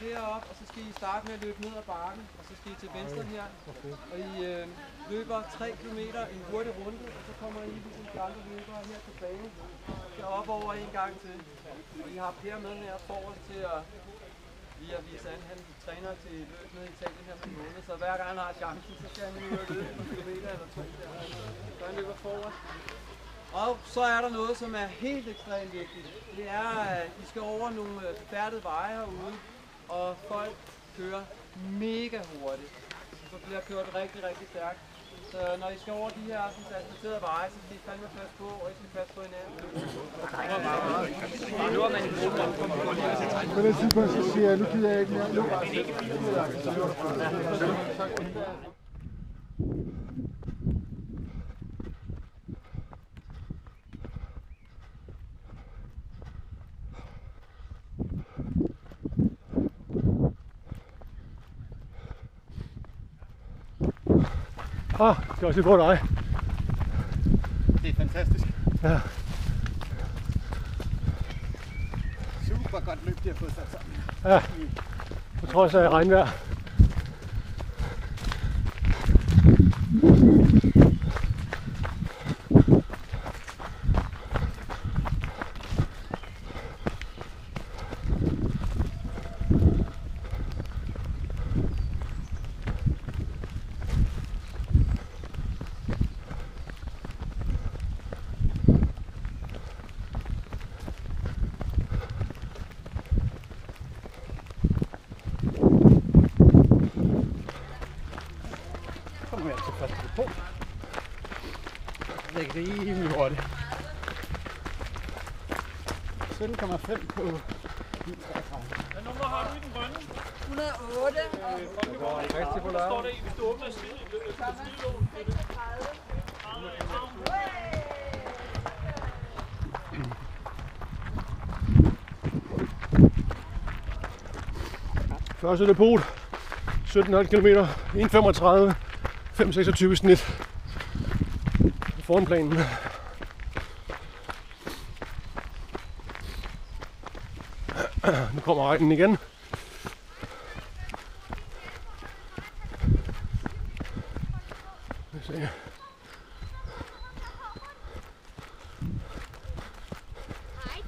derop, og så skal I starte med at løbe ned ad bakken, og så skal I til venstre her. Og I løber 3 km en hurtig runde, og så kommer I ligesom de andre løbere her tilbage. Derop over en gang til. Og I har Per med her forrest til at lige at vise an. Han træner til løb ned i Italien her på en måned, så hver gang han har chancen, så skal han ud og løbe en kilometer eller 2 der. Så han løber forrest. Og så er der noget, som er helt ekstremt vigtigt. Det er, at I skal over nogle færdede veje herude, og folk kører mega hurtigt. Så bliver kørt rigtig, rigtig stærkt. Så når I skal over de her asfalterede veje, så skal I fandme passe på, og I skal passe på hinanden. Nu er man i gruppen. På den tidspunkt, så siger jeg, nu gider jeg ikke mere. Ah, det skal også lige på dig. Det er fantastisk. Ja. Super godt løb, de har fået sat sammen. Ja, på trods af regnvejr. Det er rimelig hurtigt. 17,5 på 39. Hvad nummer har du i den grønne? 108. Rigtig på Står der i, hvis du åbner skidlån? 36. Første depot, 17,5 km, 1,35, 5,26 snit. Foran planen. Nu kommer regnen igen. Se. Nej,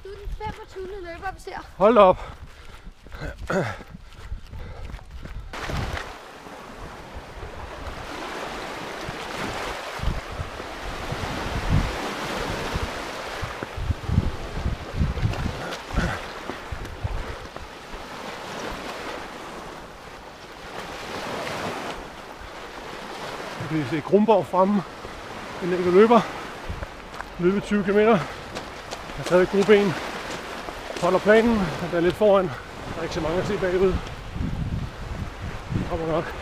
du er den 25. løber, vi ser. Hold op. Vi kan se Grumborg fremme. En enkelt løber. Løbe 20 km. Jeg har taget gode ben. Holder planen. Der er lidt foran. Der er ikke så mange at se bagud. Det kommer nok.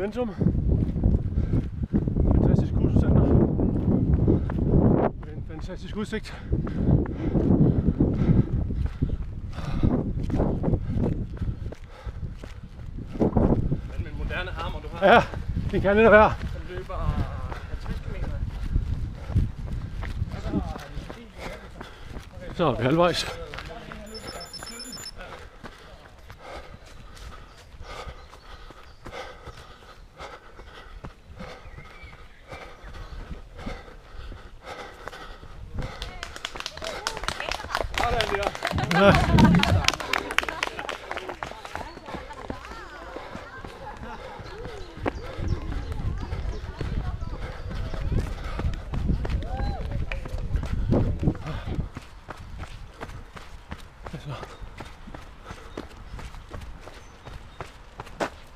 Momentum. Fantastisk kursuscenter. Med en fantastisk udsigt. Men med moderne armer, du har. Ja, det kan det være. Den løber 50 km. Så er vi halvvejs.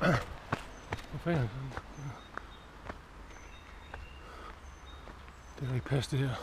Hvor fanden? Det kan ikke passe det her.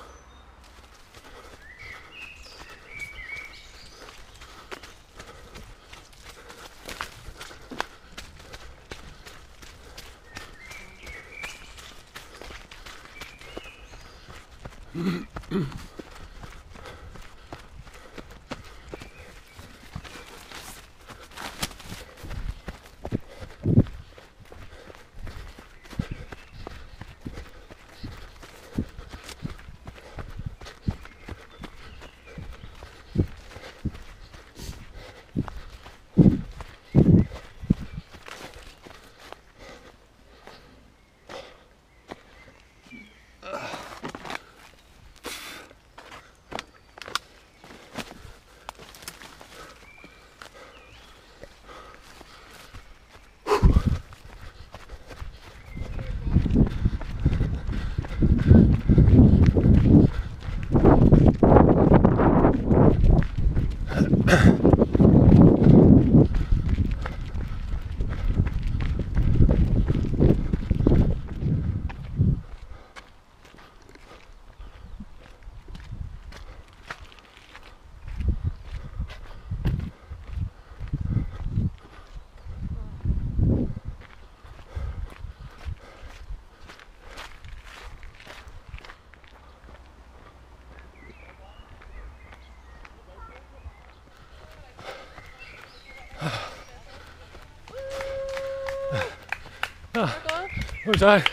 Nu tak.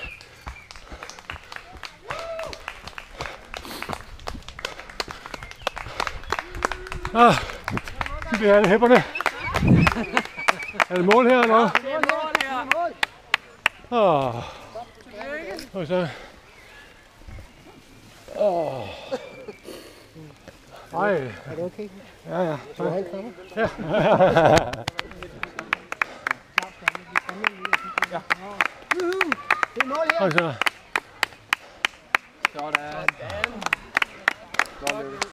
Det er alle hæpperne. Er det mål her eller hvad? Det er mål her. Nu tak. Ej. Er det okay? Ja, ja. Skal du have en krammer? Ja. Det er mål her. Nu tak. Sådan. Godt løbet.